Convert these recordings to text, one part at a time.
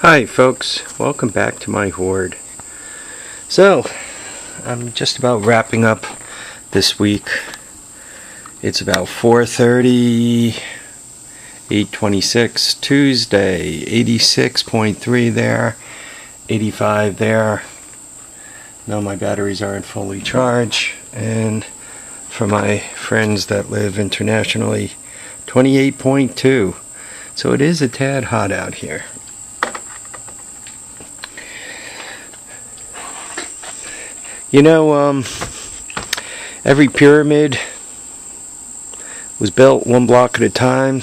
Hi folks, welcome back to my hoard. So, I'm just about wrapping up this week. It's about 4:30, 8:26, Tuesday, 86.3 there, 85 there. No, my batteries aren't fully charged, and for my friends that live internationally, 28.2. So it is a tad hot out here. You know, every pyramid was built one block at a time.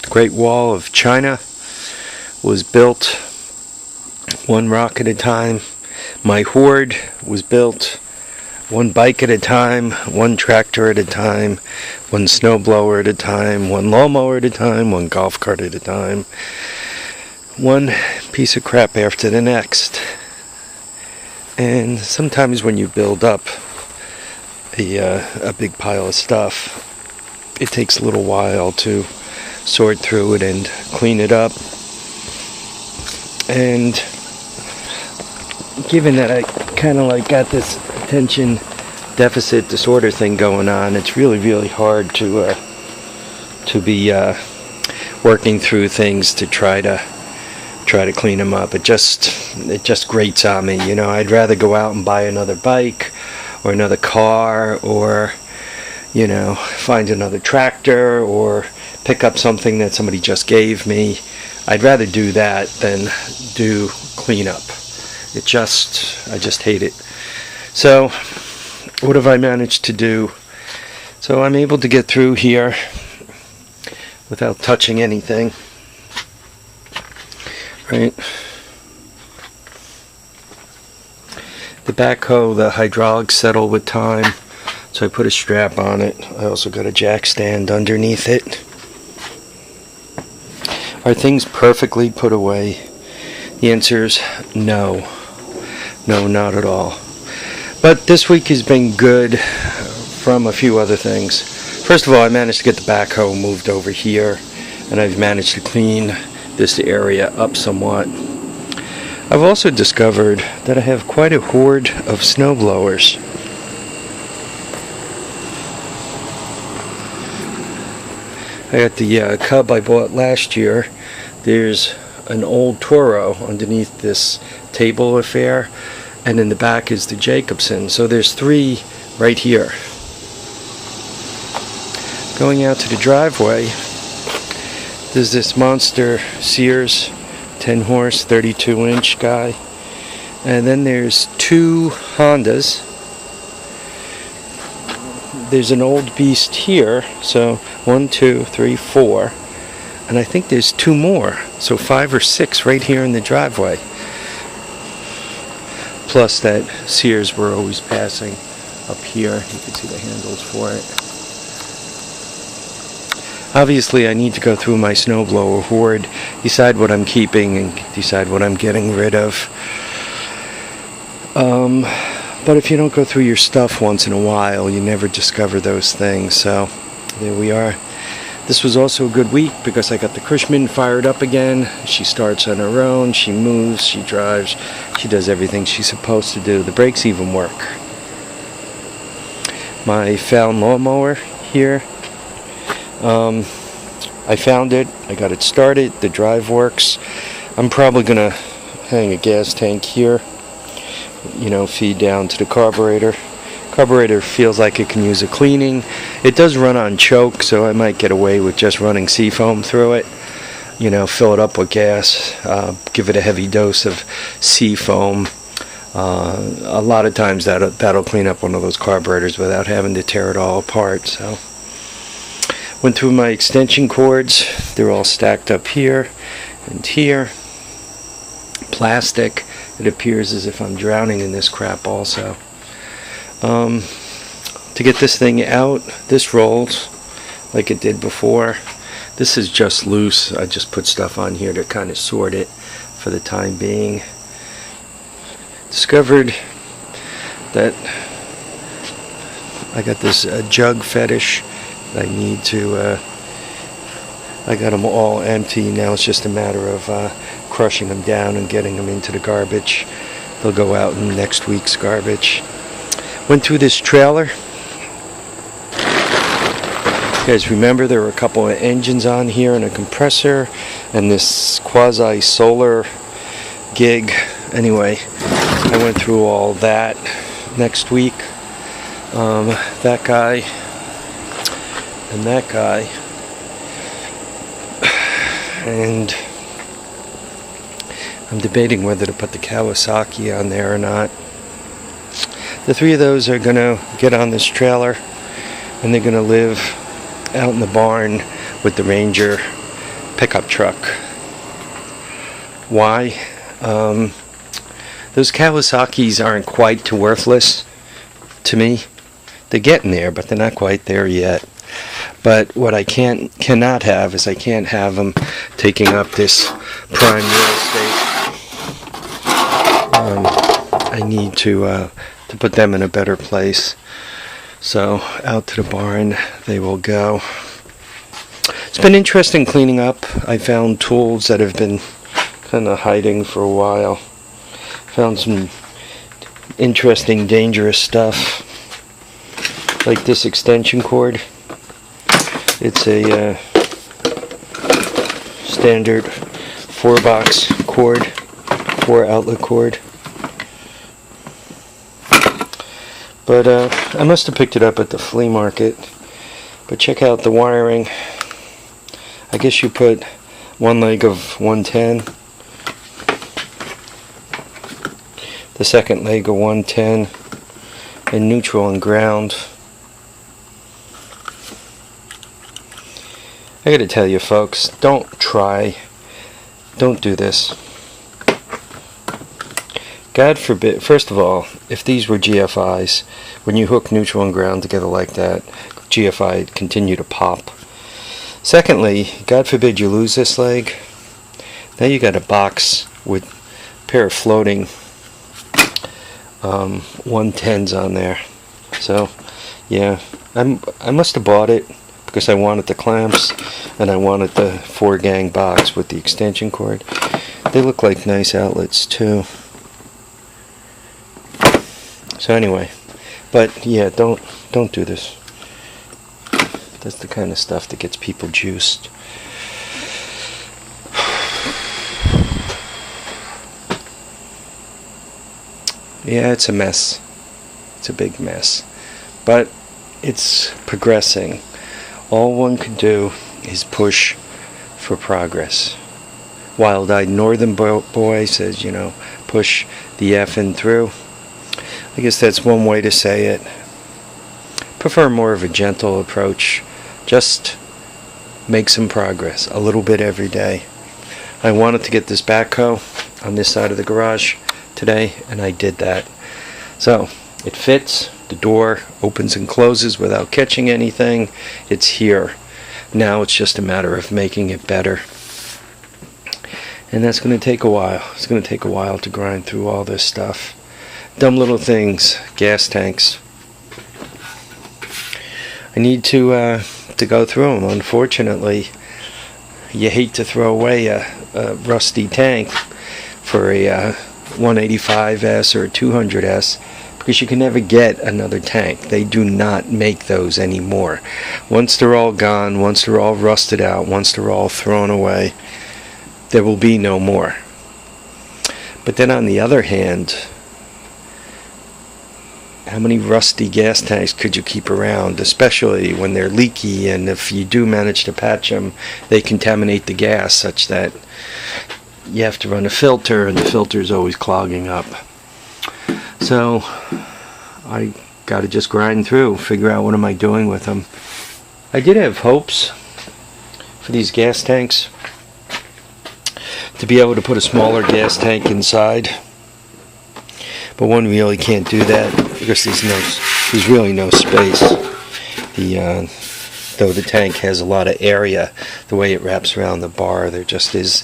The Great Wall of China was built one rock at a time. My hoard was built one bike at a time, one tractor at a time, one snowblower at a time, one lawnmower at a time, one golf cart at a time, one piece of crap after the next. And sometimes when you build up a big pile of stuff, it takes a little while to sort through it and clean it up. And given that I kind of like got this attention deficit disorder thing going on, it's really hard to be working through things to try to clean them up. It just grates on me. You know, I'd rather go out and buy another bike or another car, or you know, find another tractor or pick up something that somebody just gave me. I'd rather do that than do cleanup. I just hate it. So what have I managed to do? So I'm able to get through here without touching anything. Right. The backhoe, the hydraulics settle with time, so I put a strap on it. I also got a jack stand underneath it. Are things perfectly put away? The answer is no. No, not at all. But this week has been good from a few other things. First of all, I managed to get the backhoe moved over here, and I've managed to clean this area up somewhat. I've also discovered that I have quite a hoard of snowblowers. I got the Cub I bought last year. There's an old Toro underneath this table affair, and in the back is the Jacobson. So there's three right here. Going out to the driveway, there's this monster Sears 10 horse 32 inch guy, and then there's two Hondas. There's an old beast here, so 1, 2, 3, 4, and I think there's two more, so 5 or 6 right here in the driveway, plus that Sears we're always passing up here. You can see the handles for it. Obviously, I need to go through my snowblower hoard, decide what I'm keeping, and decide what I'm getting rid of. But if you don't go through your stuff once in a while, you never discover those things. So, there we are. This was also a good week because I got the Cushman fired up again. She starts on her own, she moves, she drives, she does everything she's supposed to do. The brakes even work. My found lawnmower here. I found it, I got it started, the drive works. I'm probably gonna hang a gas tank here, you know, feed down to the carburetor. Carburetor feels like it can use a cleaning. It does run on choke, so I might get away with just running seafoam through it. You know, fill it up with gas, give it a heavy dose of seafoam. A lot of times that'll clean up one of those carburetors without having to tear it all apart. So went through my extension cords. They're all stacked up here and here. Plastic. It appears as if I'm drowning in this crap also. To get this thing out, this rolls like it did before. This is just loose. I just put stuff on here to kind of sort it for the time being. Discovered that I got this jug fetish. I need to I got them all empty. Now it's just a matter of crushing them down and getting them into the garbage. They'll go out in next week's garbage. Went through this trailer. You guys remember there were a couple of engines on here and a compressor and this quasi-solar gig. Anyway, I went through all that next week. That guy and that guy. And I'm debating whether to put the Kawasaki on there or not. The three of those are going to get on this trailer and they're going to live out in the barn with the Ranger pickup truck. Why? Those Kawasaki's aren't quite too worthless to me. They're getting there, but they're not quite there yet. But what I cannot have is I can't have them taking up this prime real estate. I need to put them in a better place. So out to the barn they will go. It's been interesting cleaning up. I found tools that have been kind of hiding for a while. Found some interesting, dangerous stuff, like this extension cord. It's a standard 4-box cord, 4-outlet cord. But I must have picked it up at the flea market. But check out the wiring. I guess you put one leg of 110, the second leg of 110, and neutral and ground. I gotta tell you folks, don't do this. God forbid, first of all, if these were GFIs, when you hook neutral and ground together like that, GFI would continue to pop. Secondly, God forbid you lose this leg, now you got a box with a pair of floating 110s on there. So, yeah, I must have bought it because I wanted the clamps and I wanted the 4-gang box with the extension cord. They look like nice outlets too. So anyway, but yeah, don't do this. That's the kind of stuff that gets people juiced. Yeah, it's a mess. It's a big mess. But it's progressing. All one can do is push for progress. Wild-eyed northern boy says, you know, push the effing through. I guess that's one way to say it. Prefer more of a gentle approach. Just make some progress, a little bit every day. I wanted to get this backhoe on this side of the garage today, and I did that. So, it fits. The door opens and closes without catching anything. It's here. Now it's just a matter of making it better. And that's going to take a while. It's going to take a while to grind through all this stuff. Dumb little things. Gas tanks. I need to go through them. Unfortunately, you hate to throw away a rusty tank for a 185S or a 200S because you can never get another tank. They do not make those anymore. Once they're all gone, once they're all rusted out, once they're all thrown away, there will be no more. But then on the other hand, how many rusty gas tanks could you keep around, especially when they're leaky, and if you do manage to patch them, they contaminate the gas such that you have to run a filter, and the filter is always clogging up. So I got to just grind through, figure out what am I doing with them. I did have hopes for these gas tanks to be able to put a smaller gas tank inside, but one really can't do that because there's really no space. Though the tank has a lot of area, the way it wraps around the bar, there just is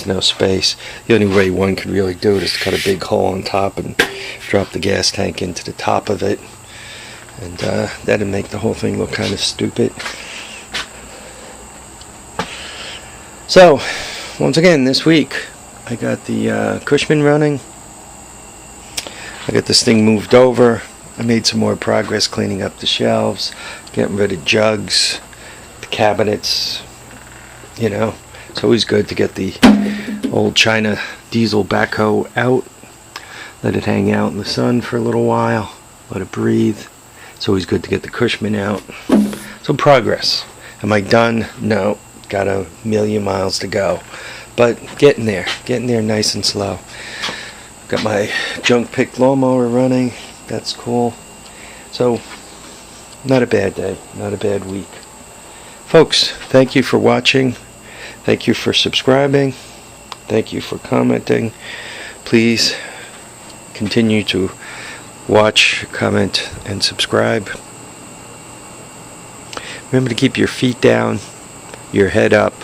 no space. The only way one could really do it is to cut a big hole on top and drop the gas tank into the top of it, and that'd make the whole thing look kind of stupid. So, once again, this week, I got the Cushman running. I got this thing moved over. I made some more progress cleaning up the shelves, getting rid of jugs, the cabinets. You know, it's always good to get the old China diesel backhoe out, let it hang out in the sun for a little while, let it breathe. It's always good to get the Cushman out. So progress. Am I done? No. Got a million miles to go. But getting there nice and slow. Got my junk pick lawnmower running. That's cool. So, not a bad day. Not a bad week. Folks, thank you for watching. Thank you for subscribing. Thank you for commenting. Please continue to watch, comment, and subscribe. Remember to keep your feet down, your head up.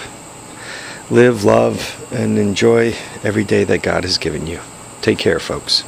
Live, love, and enjoy every day that God has given you. Take care, folks.